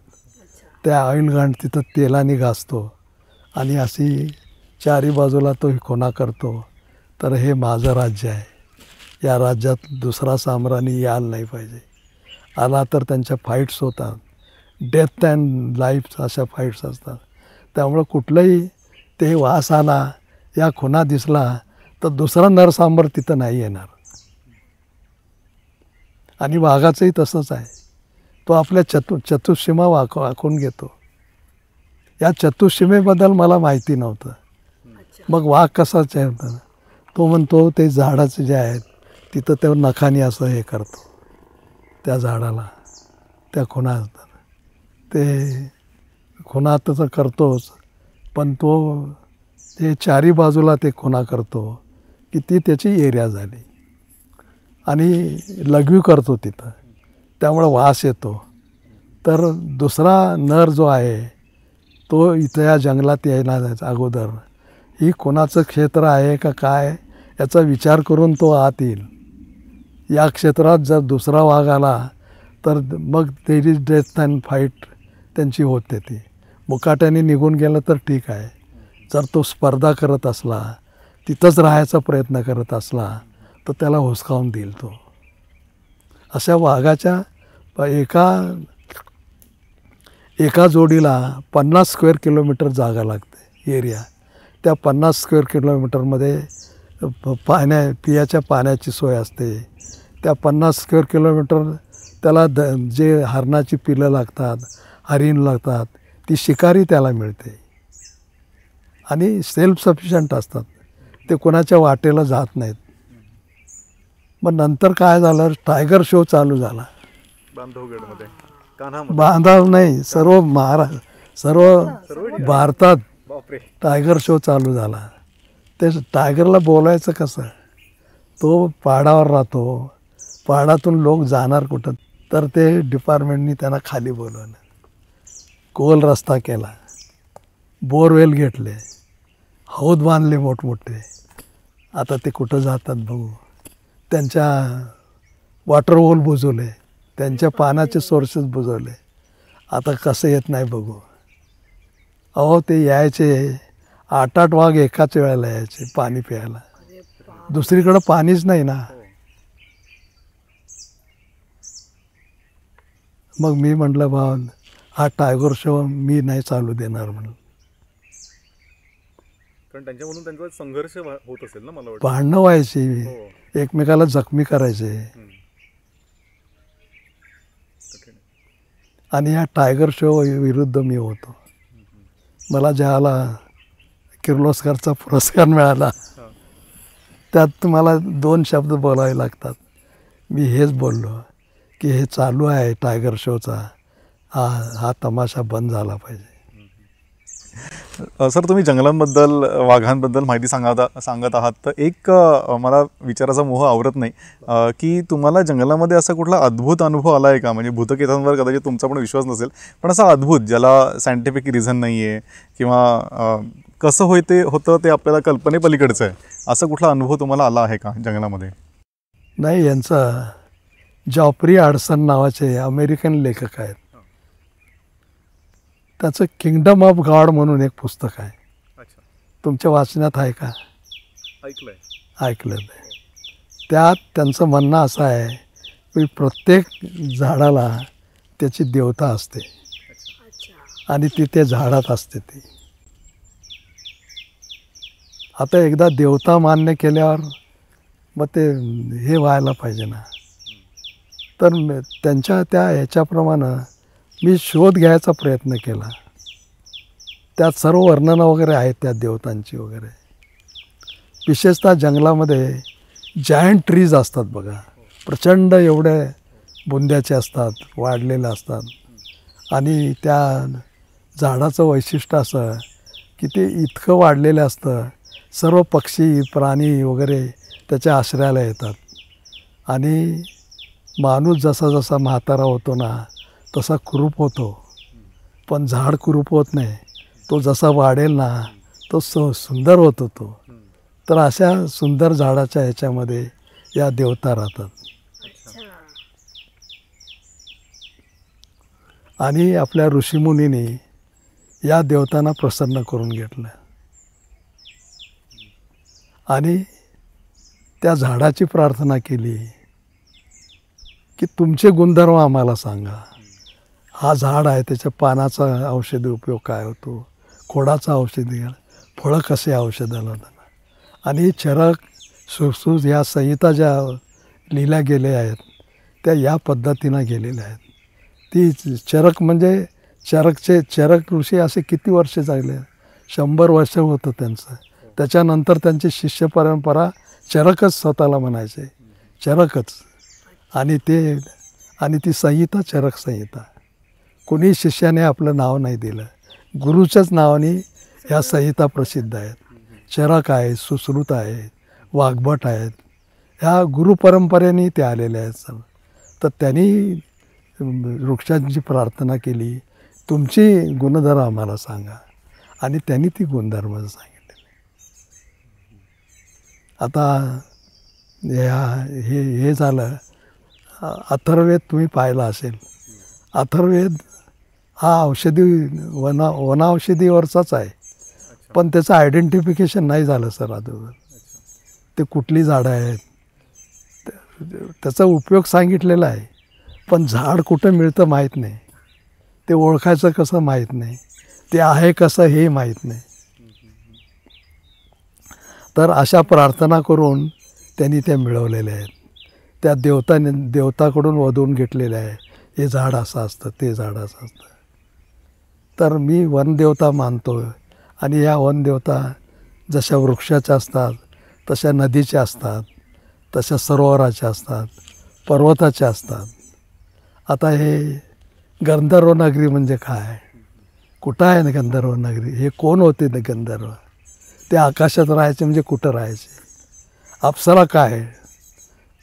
त्या ऑइल ग्लँड तिथं तेलाने घासतो आणि अशी चारी बाजूला तो खुणा करतो. तर हे माझं राज्य आहे, या राज्यात दुसरा साम्राज्ञी यायला नाही पाहिजे. आला तर त्यांच्या फाईट्स होतात, डेथ अँड लाईफ अशा फाईट्स असतात. त्यामुळं कुठलंही ते वास आला, या खुणा दिसला तर दुसरा नरसांबर तिथं नाही येणार. आणि वाघाचंही तसंच आहे, तो आपल्या चतुःसीमा वाकून घेतो. या चतुःसीमेबद्दल मला माहिती नव्हतं. मग वाघ कसाच आहे, तो म्हणतो ते झाडाचे जे आहेत तिथं ते नखाने असं हे करतो त्या झाडाला, त्या खुणा असतात ते खुणा तसं करतोच, पण तो ते चारी बाजूला ते खुणा करतो की ती त्याची एरिया झाली आणि लघवी करतो तिथं, त्यामुळं वास येतो. तर दुसरा नर जो आहे तो इथं या जंगलात यायला जायचा अगोदर ही कोणाचं क्षेत्र आहे का काय याचा विचार करून तो आत येईल. या क्षेत्रात जर दुसरा वाघ आला तर मग there is death and fight त्यांची होते. ती मुकाट्याने निघून गेलं तर ठीक आहे, जर तो स्पर्धा करत असला, तिथंच राहायचा प्रयत्न करत असला तर त्याला हुसकावून देईल तो. अशा वाघाच्या एका जोडीला 50 स्क्वेअर किलोमीटर जागा लागते एरिया. त्या 50 स्क्वेअर किलोमीटरमध्ये पियाच्या पाण्याची सोय असते. त्या 50 स्क्वेअर किलोमीटर त्याला जे हरणाची पिलं लागतात, हरिण लागतात, ती शिकारी त्याला मिळते आणि सेल्फ सफिशियंट असतात, ते कोणाच्या वाटेला जात नाहीत. मग नंतर काय झालं, टायगर शो चालू झाला. बांधव नाही, सर्व भारतात टायगर शो चालू झाला. ते टायगरला बोलायचं कसं, तो पहाडावर राहतो, पहाडातून लोक जाणार कुठं, तर ते डिपार्टमेंटनी त्यांना खाली बोलवलं, गोल रस्ता केला, बोरवेल घेतले, हौद बांधले मोठमोठे. आता ते कुठं जातात बघू, त्यांच्या वॉटर होल बुजवले, त्यांच्या पाण्याचे सोर्सेस बुजवले. आता कसं येत नाही बघू. अहो ते यायचे 8-8 वाघ एकाच वेळेला यायचे पाणी प्यायला, दुसरीकडं पाणीच नाही ना. मग मी म्हटलं बा हा टायगर शो मी नाही चालू देणार म्हणून. कारण त्यांच्यामधून त्यांचा संघर्ष होत असेल ना, मला वाटतं भांडणं व्हायची, एकमेकाला जखमी करायचे. आणि ह्या टायगर शो विरुद्ध मी होतो. मला ज्याला किर्लोस्करचा पुरस्कार मिळाला त्यात मला 2 शब्द बोलावे लागतात. मी हेच बोललो की हे चालू आहे टायगर शोचा, हा तमाशा बंद झाला पाहिजे. सर, तुम्ही जंगलांबद्दल, वाघांबद्दल माहिती सांगत आहात, तर एक मला विचाराचा मोह आवरत नाही की तुम्हाला जंगलामध्ये असा कुठला अद्भुत अनुभव आला आहे का? म्हणजे भूतकेतांवर कदाचित तुमचा पण विश्वास नसेल, पण असा अद्भुत ज्याला सायंटिफिक रिझन नाही आहे किंवा कसं होतं ते आपल्याला कल्पनेपलीकडचं आहे, असा कुठला अनुभव तुम्हाला आला आहे का जंगलामध्ये? नाही, यांचा जॉफ्री हडसन नावाचे अमेरिकन लेखक आहेत, त्याचं किंगडम ऑफ गॉड म्हणून एक पुस्तक आहे. तुमच्या वाचनात आहे का? ऐकलं. त्यात त्यांचं म्हणणं असं आहे की प्रत्येक झाडाला त्याची देवता असते आणि ती त्या झाडात असते. ती आता एकदा देवता मान्य केल्यावर मग ते हे व्हायला पाहिजे ना. तर त्यांच्या त्या ह्याच्याप्रमाणे मी शोध घ्यायचा प्रयत्न केला. त्यात सर्व वर्णनं वगैरे आहेत त्या देवतांची वगैरे. विशेषतः जंगलामध्ये जायंट ट्रीज असतात बघा, प्रचंड एवढे बुंद्याचे असतात, वाढलेले असतात. आणि त्या झाडाचं वैशिष्ट्य असं की ते इतकं वाढलेलं असतं, सर्व पक्षी प्राणी वगैरे त्याच्या आश्रयाला येतात. आणि माणूस जसा जसा म्हातारा होतो ना तसा कुरूप होतो, पण झाड कुरूप होत नाही. तो जसा वाढेल ना तो सुंदर होत होतो. तर अशा सुंदर झाडाच्या ह्याच्यामध्ये या देवता राहतात. आणि आपल्या ऋषीमुनींनी या देवतांना प्रसन्न करून घेतलं आणि त्या झाडाची प्रार्थना केली की तुमचे गुणधर्म आम्हाला सांगा. हा झाड आहे, त्याच्या पानाचा औषधी उपयोग काय होतो, खोडाचा औषधी, फळं कसे औषधाला होतात. आणि चरक सुरसूस ह्या संहिता ज्या लिहिल्या गेल्या आहेत त्या या पद्धतीनं गेलेल्या आहेत. ती चरक म्हणजे चरक ऋषी असे किती वर्ष जगले, 100 वर्ष होतं त्यांचं. त्याच्यानंतर त्यांची शिष्य परंपरा चरकच स्वतःला म्हणायचे, चरकच. आणि ती संहिता चरक संहिता. कोणी शिष्याने आपलं नाव नाही दिलं, गुरुच्याच नावाने ह्या संहिता प्रसिद्ध आहेत. चरक आहेत, सुश्रुत आहेत, वाग्भट आहेत, ह्या गुरुपरंपरेने ते आलेले आहेत. तर त्यांनी वृक्षांची प्रार्थना केली, तुमची गुणधर्म आम्हाला सांगा. आणि त्यांनी ती गुणधर्म सांगितलेली. आता हे झालं. अथर्ववेद तुम्ही पाहिला असेल. अथर्ववेद हा औषधी वनौषधीवरचाच आहे, पण त्याचं आयडेंटिफिकेशन नाही झालं सर अगोदर. ते कुठली झाडं आहेत त्याचा उपयोग सांगितलेला आहे, पण झाड कुठं मिळतं माहीत नाही, ते ओळखायचं कसं माहीत नाही, ते आहे कसं हे माहीत नाही. तर अशा प्रार्थना करून त्यांनी त्या मिळवलेल्या आहेत. त्या देवताकडून वधवून घेतलेलं आहे. हे झाड असं असतं, ते झाड असं असतं. तर मी वनदेवता मानतो. आणि या वनदेवता जशा वृक्षाच्या असतात, तशा नदीच्या असतात, तशा सरोवराच्या असतात, पर्वताच्या असतात. आता हे गंधर्व नगरी म्हणजे काय, कुठं आहे ना गंधर्व नगरी, हे कोण होते ना गंधर्व, ते आकाशात राहायचे म्हणजे कुठं राहायचे, अप्सरा काय,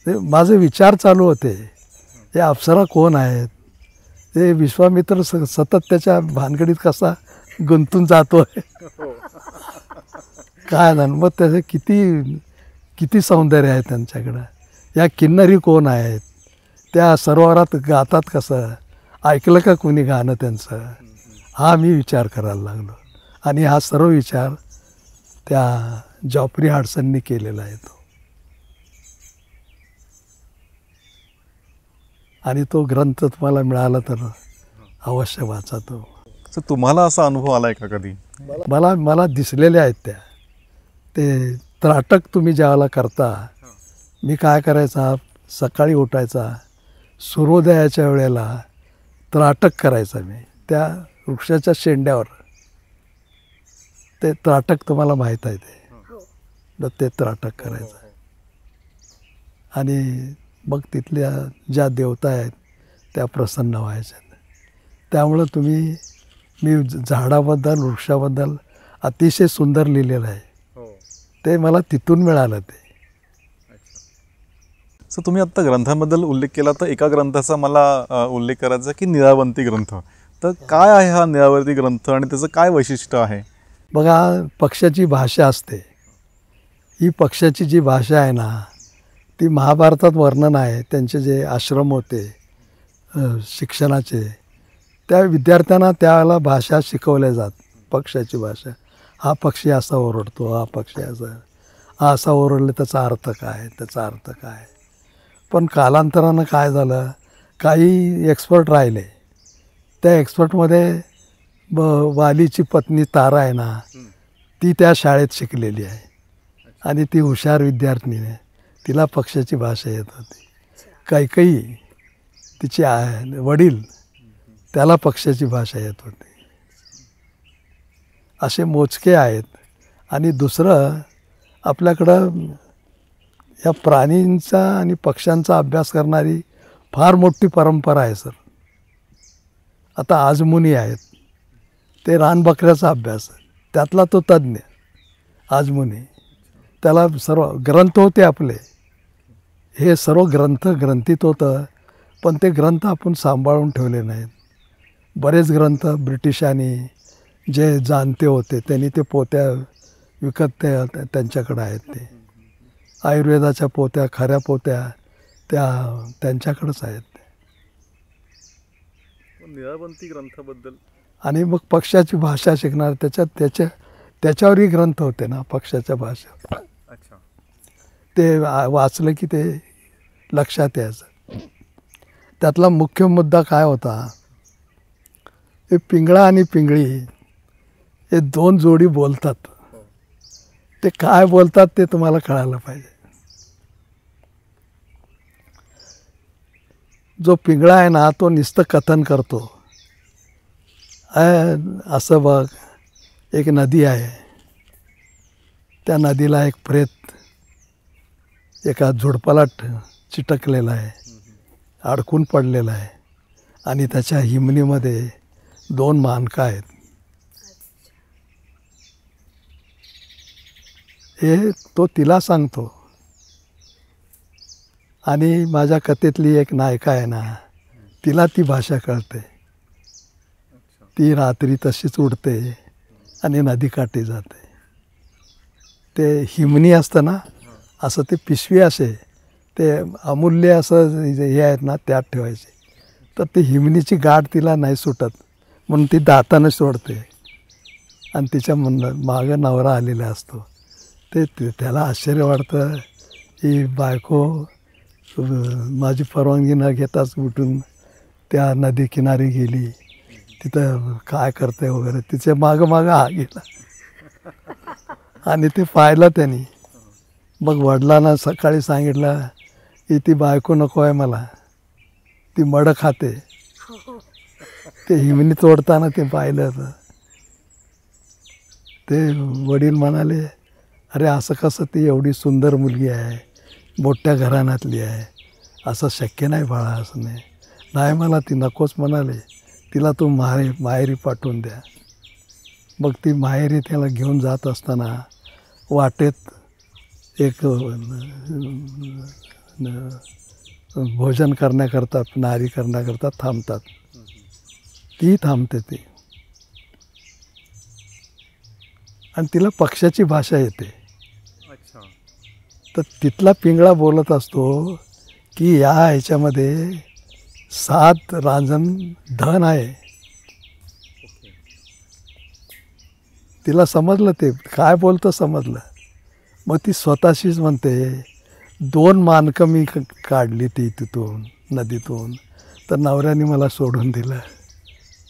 ते माझे विचार चालू होते. हे अप्सरा कोण आहेत, ते विश्वामित्र सतत त्याच्या भानगडीत कसा गुंतून जातो काय ना. मग त्याचे किती सौंदर्य आहे त्यांच्याकडं. या किन्नरी कोण आहेत, त्या सरोवरात गातात कसं, ऐकलं का कोणी गाणं त्यांचं, हा मी विचार करायला लागलो. आणि हा सर्व विचार त्या जॉफ्री हडसननी केलेला आहे तो. आणि तो ग्रंथ तुम्हाला मिळाला तर अवश्य वाचा तो. तर तुम्हाला असा अनुभव आलाय का कधी? मला दिसलेल्या आहेत त्या. ते त्राटक तुम्ही ज्यावेळेला करता, मी काय करायचा, सकाळी उठायचा, सूर्योदयाच्या वेळेला त्राटक करायचा मी त्या वृक्षाच्या शेंड्यावर. ते त्राटक तुम्हाला माहीत आहे ते त्राटक करायचं. आणि मग तिथल्या ज्या देवता आहेत त्या प्रसन्न व्हायच्या. त्यामुळं मी झाडाबद्दल वृक्षाबद्दल अतिशय सुंदर लिहिलेलं आहे. ते मला तिथून मिळालं ते. सर तुम्ही आत्ता ग्रंथांबद्दल उल्लेख केला, तर एका ग्रंथाचा मला उल्लेख करायचा की निरावंती ग्रंथ. तर काय आहे हा निरावंती ग्रंथ आणि त्याचं काय वैशिष्ट्य आहे? बघा, पक्ष्याची भाषा असते. ही पक्ष्याची जी भाषा आहे ना, ती महाभारतात वर्णन आहे. त्यांचे जे आश्रम होते शिक्षणाचे, त्या विद्यार्थ्यांना त्यावेळेला भाषा शिकवल्या जात. पक्ष्याची भाषा, हा पक्षी असा ओरडतो, हा पक्षी हा असा ओरडले, त्याचा अर्थ काय, त्याचा अर्थ काय. पण कालांतरानं काय झालं, काही एक्सपर्ट राहिले. त्या एक्सपर्टमध्ये वालीची पत्नी तारा आहे ना, ती त्या शाळेत शिकलेली आहे. आणि ती हुशार विद्यार्थिनी, तिला पक्षाची भाषा येत होती. काही तिचे वडील, त्याला पक्षाची भाषा येत होती. असे मोजके आहेत. आणि दुसरं, आपल्याकडं या प्राणींचा आणि पक्ष्यांचा अभ्यास करणारी फार मोठी परंपरा आहे सर. आता आजमुनी आहेत, ते रानबकऱ्याचा अभ्यास, त्यातला तो तज्ज्ञ आजमुनी. त्याला सर्व ग्रंथ होते आपले, हे सर्व ग्रंथित होतं, पण ते ग्रंथ आपण सांभाळून ठेवले नाहीत. बरेच ग्रंथ ब्रिटिशांनी, जे जाणते होते त्यांनी ते पोत्या विकत त्यांच्याकडे आहेत. ते आयुर्वेदाच्या पोत्या, खऱ्या पोत्या त्या त्यांच्याकडेच आहेत. निळावंती ग्रंथाबद्दल आणि मग पक्षाची भाषा शिकणार, त्याच्यावरही ग्रंथ होते ना पक्षाच्या भाषा. अच्छा. ते वाचलं की ते लक्षात यायचं. त्यातला मुख्य मुद्दा काय होता, हे पिंगळा आणि पिंगळी हे दोन जोडी बोलतात. ते काय बोलतात ते तुम्हाला कळायला पाहिजे. जो पिंगळा आहे ना, तो नुसतं कथन करतो. असं बघ, एक नदी आहे, त्या नदीला एक प्रेत एका झुडपाला चिटकलेला आहे, अडकून पडलेला आहे, आणि त्याच्या हिमनीमध्ये 2 मानकं आहेत. हे तो तिला सांगतो. आणि माझ्या कथेतली एक नायिका आहे ना, तिला ती भाषा कळते. ती रात्री तशीच उडते आणि नदीकाठी जाते. ते हिमनी असतं ना, असं ते पिशवी असे, ते अमूल्य असं हे आहेत ना, त्यात ठेवायचे. तर ती हिमनीची गाठ तिला नाही सुटत, म्हणून ती दातानं सोडते. आणि तिच्या मागं नवरा आलेला असतो. त्याला आश्चर्य वाटतं, ही बायको माझी परवानगी न घेताच उठून त्या नदी किनारी गेली, तिथं काय करते वगैरे. तिच्या मागं हा गेला आणि ते पाहिलं त्यांनी. मग वडिलांना सकाळी सांगितलं की ती बायको नको आहे मला, ती मड खाते. ते हिमनी तोडताना ते पाहिलं. ते वडील म्हणाले, अरे असं कसं, ती एवढी सुंदर मुलगी आहे, मोठ्या घराण्यातली आहे, असं शक्य नाही बाळा, असं नाही. नाही मला ती नकोच म्हणाले, तिला तू माहेरी पाठवून द्या. मग ती माहेरी त्याला घेऊन जात असताना वाटेत एक भोजन करण्याकरता, नारी करण्याकरता थांबतात. ती थांबते ती, आणि तिला पक्षाची भाषा येते. तर तिथला पिंगळा बोलत असतो की या ह्याच्यामध्ये 7 रांजण धन आहे. तिला समजलं, ते काय बोलतं समजलं. मग ती स्वतःशीच म्हणते, 2 मानकं मी काढली ती तिथून नदीतून, तर नवऱ्याने मला सोडून दिलं.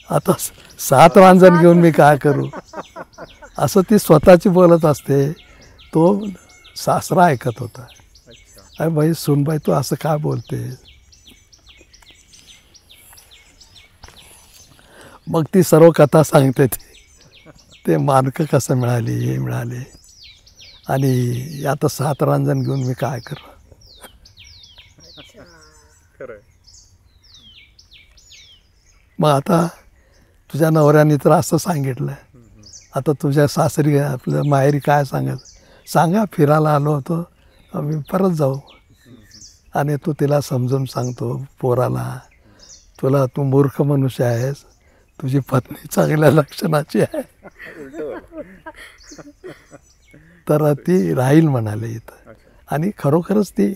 आता 7 रांजण घेऊन मी काय करू, असं ती स्वतःची बोलत असते. तो सासरा ऐकत होता. अरे बाई, सुनबाई तू असं काय बोलते. मग ती सर्व कथा सांगते. ते मानकं कसं मिळाली, हे मिळाले, आणि आता 7 रांजण घेऊन मी काय करू. मग आता तुझ्या नवऱ्याने तर असं सांगितलं, आता तुझ्या सासरी आपल्या माहेरी काय सांगा फिरायला आलो होतो, आम्ही परत जाऊ. आणि तू तिला समजून सांगतो पोराला, तू मूर्ख मनुष्य आहेस, तुझी पत्नी चांगल्या लक्षणाची आहे. तर ती राहील म्हणाले इथं. आणि खरोखरच ती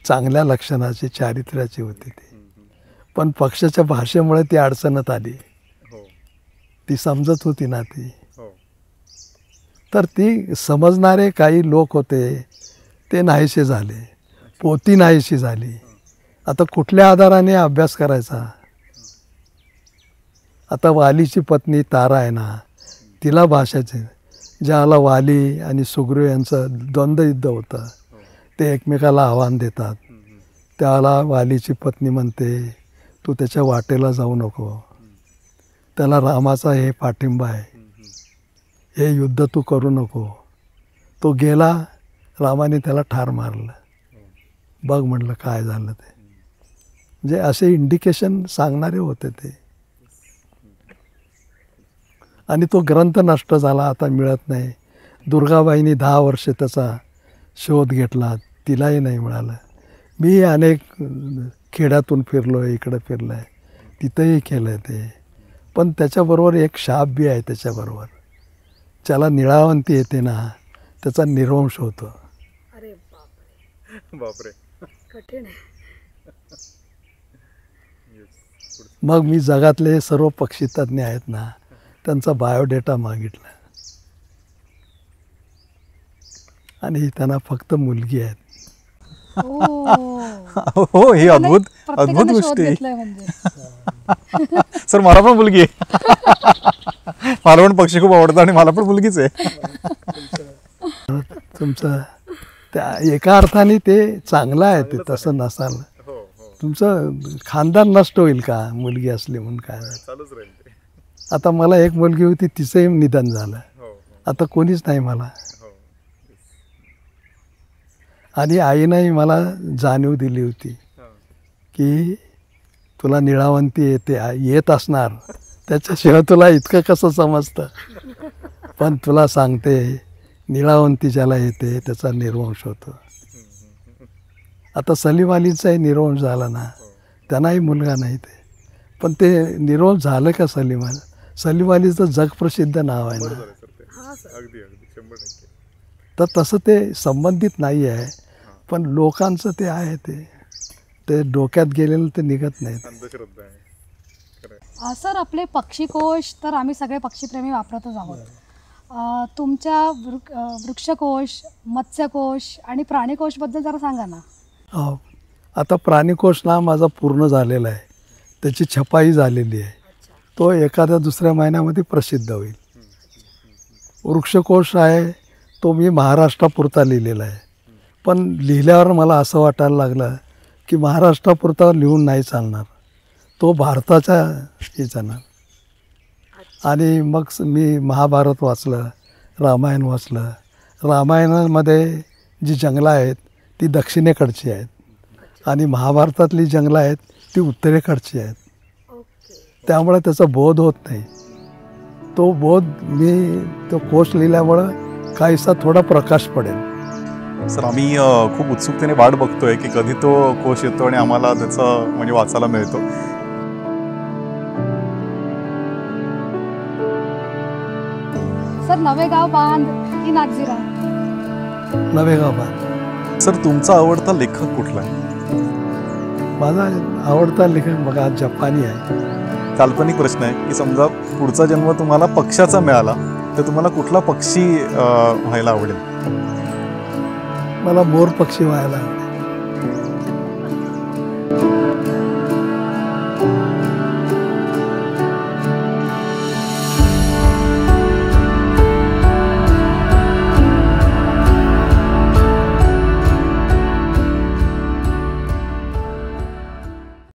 चांगल्या लक्षणाची, चारित्र्याची होती ती. पण पक्षाच्या भाषेमुळे ती अडचणत आली. ती समजत होती ना ती. तर ती समजणारे काही लोक होते, ते नाहीसे झाले. पोती नाहीशी झाली. आता कुठल्या आधाराने अभ्यास करायचा. आता वालीची पत्नी तारा आहे ना, तिला भाषाचे ज्याला वाली आणि सुग्रीव यांचं द्वंद्व युद्ध होतं, ते एकमेकाला आव्हान देतात. त्याला वालीची पत्नी म्हणते तू त्याच्या वाटेला जाऊ नको, त्याला रामाचा हे पाठिंबा आहे, हे युद्ध तू करू नको. तो गेला, रामाने त्याला ठार मारलं. बघ म्हटलं काय झालं ते. म्हणजे असे इंडिकेशन सांगणारे होते ते. आणि तो ग्रंथ नष्ट झाला, आता मिळत नाही. दुर्गाबाईंनी 10 वर्ष त्याचा शोध घेतला, तिलाही नाही मिळालं. मी अनेक खेड्यातून फिरलो आहे, इकडं फिरलो आहे, तिथंही केलं आहे ते. पण त्याच्याबरोबर एक शाप बी आहे त्याच्याबरोबर. ज्याला निळावंती येते ना, त्याचा निर्वंश होतो. अरे बापरे, बापरे. कठीण आहे. मग मी जगातले सर्व पक्षीतज्ञ आहेत ना, त्यांचा बायोडेटा मागितला. आणि त्यांना फक्त मुलगी आहेत. हो, ही अद्भुत प्रत्येकाने शोध गोष्टी. घेतलाय म्हणजे. सर मला पण मुलगी आहे. मला पण पक्षी खूप आवडतात आणि मला पण मुलगीच आहे. तुमचं त्या एका अर्थाने ते चांगलं आहे, ते तसं नसाल. तुमचं खानदान नष्ट होईल का मुलगी असली म्हणून? काय चालूच राहील ते. आता मला एक मुलगी होती, तिचंही निधन झालं. आता कोणीच नाही मला. आणि आईनंही मला जाणीव दिली होती की तुला निळावंती येत असणार, त्याच्याशिवाय तुला इतकं कसं समजतं. पण तुला सांगते, निळावंती ज्याला येते त्याचा निर्वंश होतो. आता सलीम अलीचाही निर्वंश झाला ना, त्यांनाही मुलगा नाही ते. पण ते निर्वंश झालं का सलीम अलीचं जगप्रसिद्ध नाव आहे ना. तर तसं ते संबंधित नाही आहे, पण लोकांचं ते आहे. ते डोक्यात गेलेलं ते निघत नाही. सर, आपले पक्षीकोश तर आम्ही सगळे पक्षीप्रेमी वापरतच आहोत. तुमच्या वृक्षकोश, मत्स्यकोश आणि प्राणीकोशबद्दल जरा सांगा ना. हो, आता प्राणीकोश ना माझा पूर्ण झालेला आहे, त्याची छपाई झालेली आहे. तो एखाद्या दुसऱ्या महिन्यामध्ये प्रसिद्ध होईल. वृक्षकोश आहे तो मी महाराष्ट्रापुरता लिहिलेला आहे. पण लिहिल्यावर मला असं वाटायला लागलं की महाराष्ट्रापुरता लिहून नाही चालणार, तो भारताच्या हे जाणार. आणि मग मी महाभारत वाचलं, रामायण वाचलं. रामायणामध्ये जी जंगलं आहेत ती दक्षिणेकडची आहेत आणि महाभारतातली जंगलं आहेत ती उत्तरेकडची आहेत. त्यामुळे त्याचा बोध होत नाही. तो बोध मी तो कोश लिहिल्यामुळं काहीसा थोडा प्रकाश पडेल. सर, आम्ही खूप उत्सुकतेने वाट बघतोय की कधी तो कोश येतो आणि आम्हाला त्याचं म्हणजे वाचायला मिळतो. सर, नवेगाव बांध की नागझिरा? नवेगाव बांध. सर, तुमचा आवडता लेखक कुठला आहे? माझा आवडता लेखक बघा जपानी आहे. काल्पनिक प्रश्न आहे की समजा पुढचा जन्म तुम्हाला पक्षाचा मिळाला तर तुम्हाला कुठला पक्षी व्हायला आवडेल? मला मोर पक्षी व्हायला